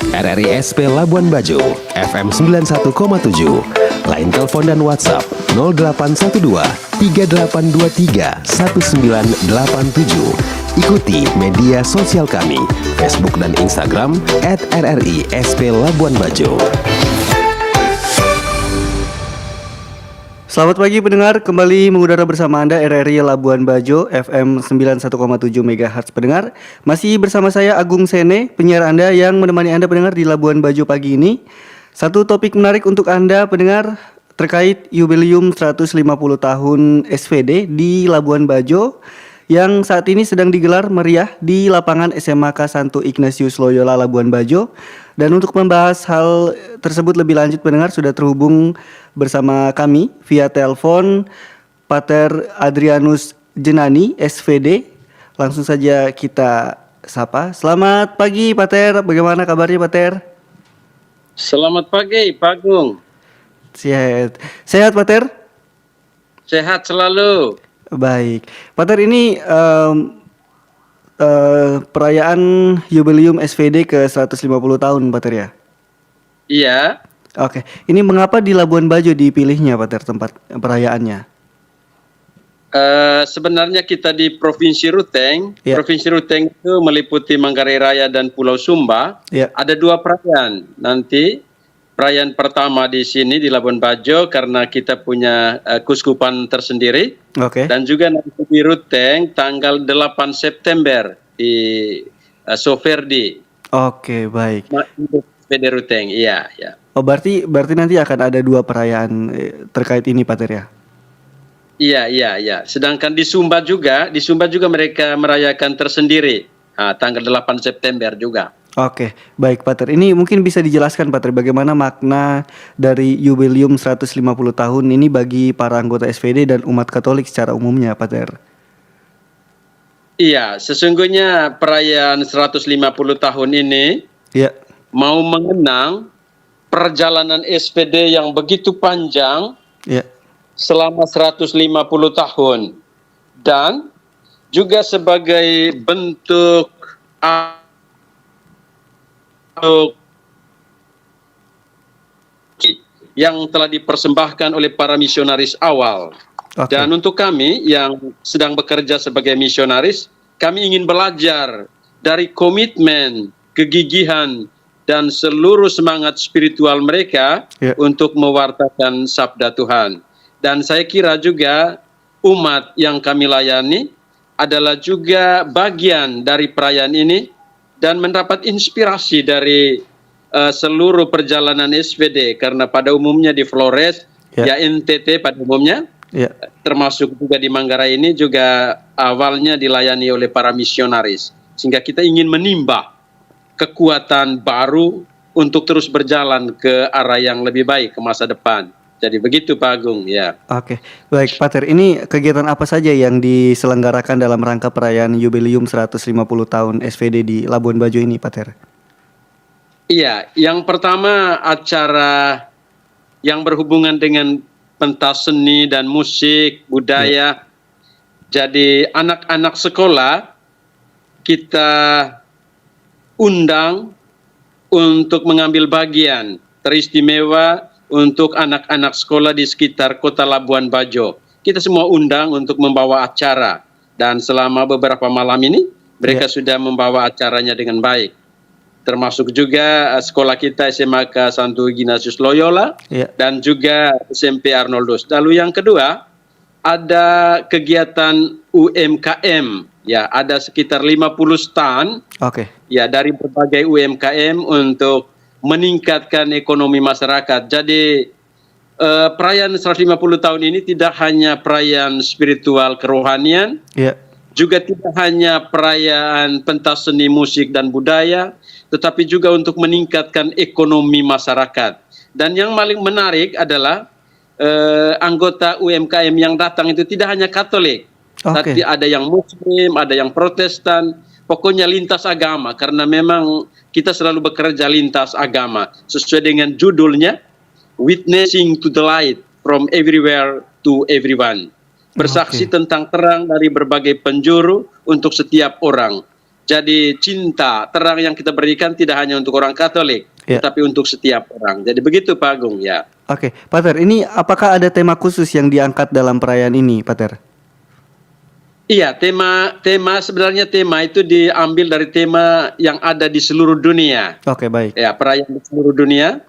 RRI SP Labuan Bajo, FM 91,7. Line telepon dan WhatsApp 0812 3823 1987. Ikuti media sosial kami, Facebook dan Instagram @RRI SP Labuan Bajo. Selamat pagi pendengar, kembali mengudara bersama Anda RRI Labuan Bajo FM 91,7 MHz pendengar. Masih bersama saya Agung Sene, penyiar Anda yang menemani Anda pendengar di Labuan Bajo pagi ini. Satu topik menarik untuk Anda pendengar terkait jubileum 150 tahun SVD di Labuan Bajo yang saat ini sedang digelar meriah di lapangan SMAK Santo Ignatius Loyola Labuan Bajo. Dan untuk membahas hal tersebut lebih lanjut pendengar sudah terhubung bersama kami via telepon Pater Adrianus Jenani SVD. Langsung saja kita sapa. Selamat pagi Pater, bagaimana kabarnya Pater? Selamat pagi Pak Agung. Sehat Pater? Sehat selalu. Baik, Pater, ini perayaan jubileum SVD ke 150 tahun Pater ya? Iya. Oke, ini mengapa di Labuan Bajo dipilihnya Pater tempat perayaannya? Sebenarnya kita di Provinsi Ruteng. Ya. Provinsi Ruteng itu meliputi Manggarai Raya dan Pulau Sumba. Ya. Ada dua perayaan. Nanti perayaan pertama di sini di Labuan Bajo karena kita punya kuskupan tersendiri. Oke. Dan juga nanti di Ruteng tanggal 8 September di Soferdi. Oke, baik. SPD Ruteng, iya, ya. Oh, berarti nanti akan ada dua perayaan terkait ini Pater ya? Iya. Sedangkan di Sumba juga mereka merayakan tersendiri. Tanggal 8 September juga. Oke, baik Pater. Ini mungkin bisa dijelaskan Pater bagaimana makna dari jubileum 150 tahun ini bagi para anggota SVD dan umat Katolik secara umumnya Pater. Iya, sesungguhnya perayaan 150 tahun ini mau mengenang perjalanan SVD yang begitu panjang selama 150 tahun. Dan juga sebagai bentuk yang telah dipersembahkan oleh para misionaris awal. Dan untuk kami yang sedang bekerja sebagai misionaris, kami ingin belajar dari komitmen, kegigihan, dan seluruh semangat spiritual mereka untuk mewartakan sabda Tuhan. Dan saya kira juga umat yang kami layani adalah juga bagian dari perayaan ini dan mendapat inspirasi dari seluruh perjalanan SVD karena pada umumnya di Flores, NTT pada umumnya, termasuk juga di Manggarai ini juga awalnya dilayani oleh para misionaris. Sehingga kita ingin menimba kekuatan baru untuk terus berjalan ke arah yang lebih baik ke masa depan. Jadi begitu Pak Agung ya. Oke, baik Pater. Ini kegiatan apa saja yang diselenggarakan dalam rangka perayaan jubileum 150 tahun SVD di Labuan Bajo ini Pater? Iya, yang pertama acara yang berhubungan dengan pentas seni dan musik, budaya. Jadi anak-anak sekolah kita undang untuk mengambil bagian teristimewa untuk anak-anak sekolah di sekitar kota Labuan Bajo. Kita semua undang untuk membawa acara. Dan selama beberapa malam ini, mereka sudah membawa acaranya dengan baik. Termasuk juga sekolah kita SMAK Santo Ignatius Loyola dan juga SMP Arnoldus. Lalu yang kedua, ada kegiatan UMKM. Ya, ada sekitar 50 stand. Ya, dari berbagai UMKM untuk meningkatkan ekonomi masyarakat. Jadi perayaan 150 tahun ini tidak hanya perayaan spiritual kerohanian, juga tidak hanya perayaan pentas seni musik dan budaya, tetapi juga untuk meningkatkan ekonomi masyarakat. Dan yang paling menarik adalah anggota UMKM yang datang itu tidak hanya Katolik, tapi ada yang Muslim, ada yang Protestan, pokoknya lintas agama, karena memang kita selalu bekerja lintas agama sesuai dengan judulnya Witnessing to the Light from Everywhere to Everyone. Bersaksi tentang terang dari berbagai penjuru untuk setiap orang. Jadi cinta, terang yang kita berikan tidak hanya untuk orang Katolik, Ya. tetapi untuk setiap orang. Jadi begitu Pak Agung ya. Oke, Pater, ini apakah ada tema khusus yang diangkat dalam perayaan ini, Pater? Iya, sebenarnya tema itu diambil dari tema yang ada di seluruh dunia. Oke, baik. Ya, perayaan di seluruh dunia,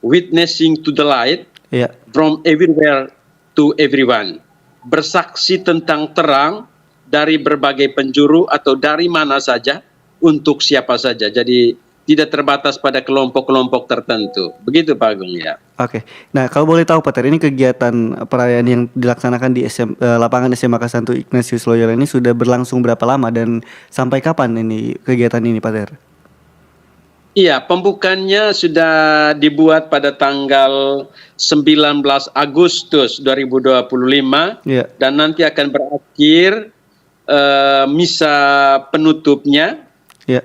witnessing to the light Ya, from everywhere to everyone. Bersaksi tentang terang dari berbagai penjuru atau dari mana saja untuk siapa saja. Jadi tidak terbatas pada kelompok-kelompok tertentu. Begitu Pak Agung ya. oke. Nah, kalau boleh tahu, Pater, ini kegiatan perayaan yang dilaksanakan di lapangan SMA Santo Ignatius Loyola ini sudah berlangsung berapa lama dan sampai kapan ini kegiatan ini, Pater? Iya, pembukaannya sudah dibuat pada tanggal 19 Agustus 2025 Ya, dan nanti akan berakhir misa penutupnya ya.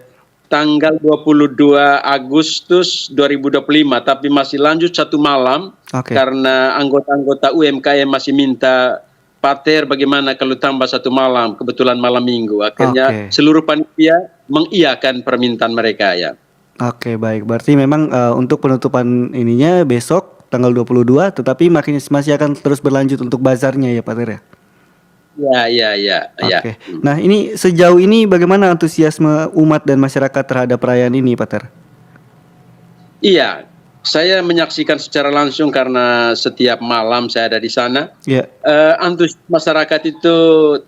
tanggal 22 Agustus 2025, tapi masih lanjut satu malam Oke. karena anggota-anggota UMKM masih minta Pater bagaimana kalau tambah satu malam, kebetulan malam minggu. Akhirnya Oke. seluruh panitia mengiyakan permintaan mereka ya. Oke, baik. Berarti memang untuk penutupan ininya besok tanggal 22, tetapi masih akan terus berlanjut untuk bazarnya ya, Pater ya? Ya. Oke. Nah, ini sejauh ini bagaimana antusiasme umat dan masyarakat terhadap perayaan ini, Pater? Iya, saya menyaksikan secara langsung karena setiap malam saya ada di sana. Ya, Antusias masyarakat itu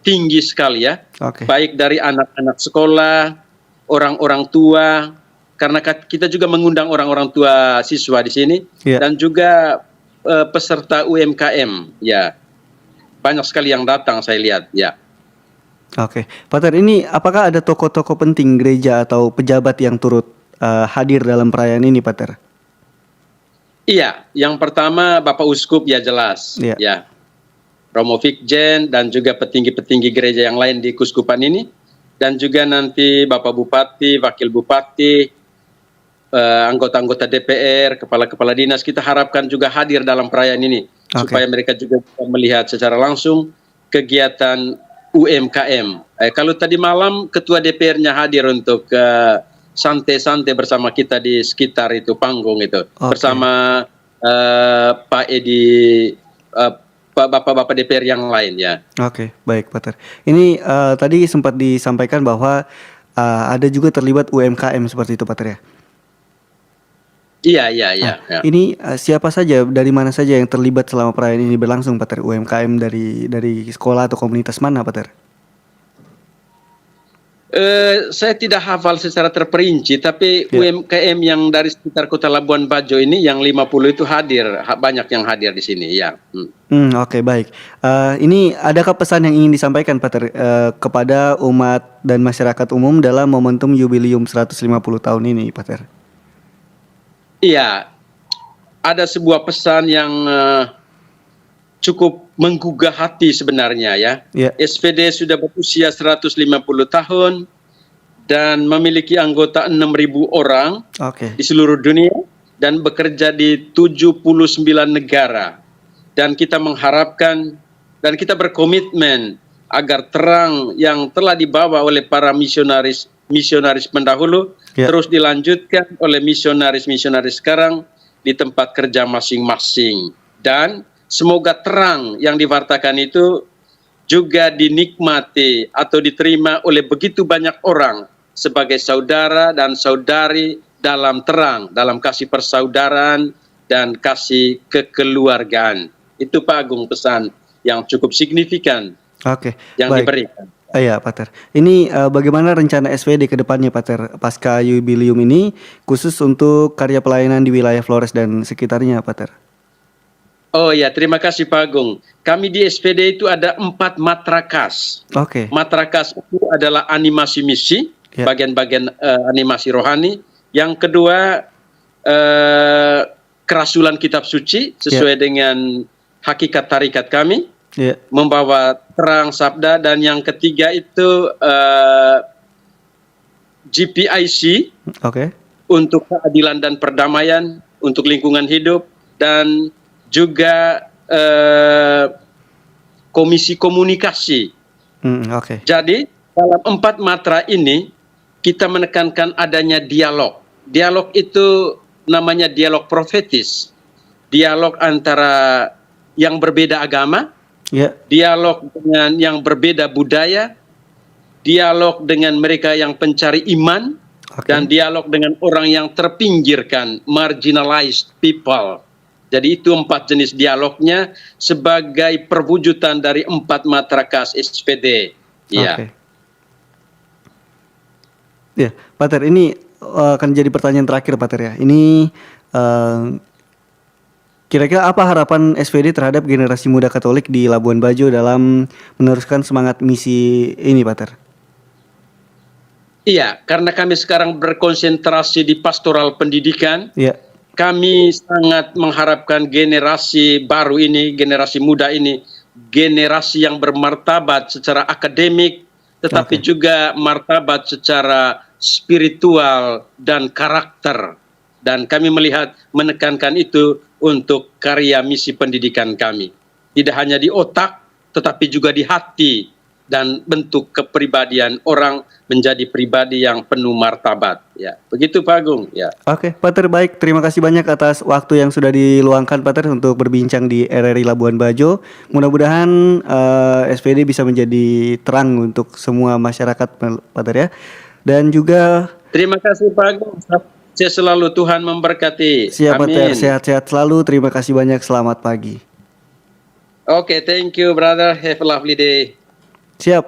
tinggi sekali ya. oke. Baik dari anak-anak sekolah, orang-orang tua, karena kita juga mengundang orang-orang tua siswa di sini, Ya. dan juga peserta UMKM, ya banyak sekali yang datang saya lihat, ya. Oke, Pater, ini apakah ada tokoh-tokoh penting gereja atau pejabat yang turut hadir dalam perayaan ini, Pater? Iya, yang pertama Bapak Uskup ya jelas, Iya. ya, Romo Vikjen dan juga petinggi-petinggi gereja yang lain di Kuskupan ini, dan juga nanti Bapak Bupati, Wakil Bupati, anggota-anggota DPR, kepala-kepala dinas, kita harapkan juga hadir dalam perayaan ini. Oke. Supaya mereka juga bisa melihat secara langsung kegiatan UMKM. Kalau tadi malam Ketua DPR-nya hadir untuk santai-santai bersama kita di sekitar itu panggung itu. Oke. Bersama Pak Edi, Bapak-Bapak DPR yang lain ya. Oke, baik, Pater. Ini tadi sempat disampaikan bahwa ada juga terlibat UMKM seperti itu, Pater ya? Iya. Nah, ini siapa saja, dari mana saja yang terlibat selama perayaan ini berlangsung, Pater? UMKM dari sekolah atau komunitas mana, Pater? Saya tidak hafal secara terperinci, tapi Ya. UMKM yang dari sekitar Kota Labuan Bajo ini yang 50 itu hadir, banyak yang hadir di sini ya. Oke, baik. Ini adakah pesan yang ingin disampaikan, Pater, kepada umat dan masyarakat umum dalam momentum Jubileum 150 tahun ini, Pater? Iya, ada sebuah pesan yang cukup menggugah hati sebenarnya ya. Ya. SPD sudah berusia 150 tahun dan memiliki anggota 6.000 orang Oke. di seluruh dunia dan bekerja di 79 negara. Dan kita mengharapkan dan kita berkomitmen agar terang yang telah dibawa oleh para misionaris pendahulu Ya. terus dilanjutkan oleh misionaris sekarang di tempat kerja masing-masing. Dan semoga terang yang diwartakan itu juga dinikmati atau diterima oleh begitu banyak orang sebagai saudara dan saudari dalam terang, dalam kasih persaudaraan dan kasih kekeluargaan. Itu Pak Agung pesan yang cukup signifikan Oke, yang baik. diberikan. Iya, Pater. Ini bagaimana rencana SPD ke depannya, Pater, pasca Jubileum ini, khusus untuk karya pelayanan di wilayah Flores dan sekitarnya, Pater? Oh ya, terima kasih Pak Agung. Kami di SPD itu ada 4 matrakas. Oke. Matrakas itu adalah animasi misi, Ya. bagian-bagian animasi rohani. Yang kedua, kerasulan kitab suci sesuai dengan hakikat tarikat kami, Ya. membawa terang sabda. Dan yang ketiga itu GPIC Oke. untuk keadilan dan perdamaian, untuk lingkungan hidup, dan juga komisi komunikasi. Oke. Jadi dalam 4 matra ini kita menekankan adanya dialog. Dialog itu namanya dialog profetis. Dialog antara yang berbeda agama, dialog dengan yang berbeda budaya, dialog dengan mereka yang pencari iman, dan dialog dengan orang yang terpinggirkan, marginalized people. Jadi itu 4 jenis dialognya sebagai perwujudan dari 4 matrakas SPD. Ya. Ya, Pak Ter, ini akan jadi pertanyaan terakhir, Pak Ter ya. Ini kira-kira apa harapan SPD terhadap generasi muda Katolik di Labuan Bajo dalam meneruskan semangat misi ini, Pak Ter? Iya, karena kami sekarang berkonsentrasi di pastoral pendidikan. Iya. Kami sangat mengharapkan generasi baru ini, generasi muda ini, generasi yang bermartabat secara akademik, tetapi juga martabat secara spiritual dan karakter. Dan kami melihat menekankan itu untuk karya misi pendidikan kami. Tidak hanya di otak, tetapi juga di hati dan bentuk kepribadian orang menjadi pribadi yang penuh martabat. Ya, begitu Pak Agung. Ya. Oke, Pak Ter, baik. Terima kasih banyak atas waktu yang sudah diluangkan Pak Ter untuk berbincang di RRI Labuan Bajo. Mudah-mudahan SPD bisa menjadi terang untuk semua masyarakat, Pak Ter ya. Dan juga terima kasih Pak Agung. Saya selalu Tuhan memberkati. Siap Pak Ter, sehat-sehat selalu. Terima kasih banyak. Selamat pagi. Oke, thank you brother. Have a lovely day. Siap.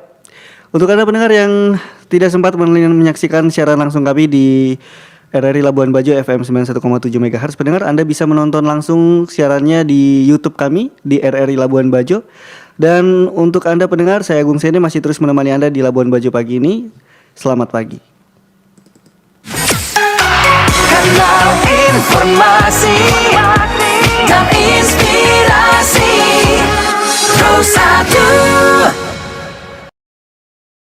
Untuk Anda pendengar yang tidak sempat menyaksikan siaran langsung kami di RRI Labuan Bajo FM 91,7 MHz, pendengar Anda bisa menonton langsung siarannya di YouTube kami di RRI Labuan Bajo. Dan untuk Anda pendengar, saya Agung Sene masih terus menemani Anda di Labuan Bajo pagi ini. Selamat pagi. Kanal informasi dan inspirasi Pro 1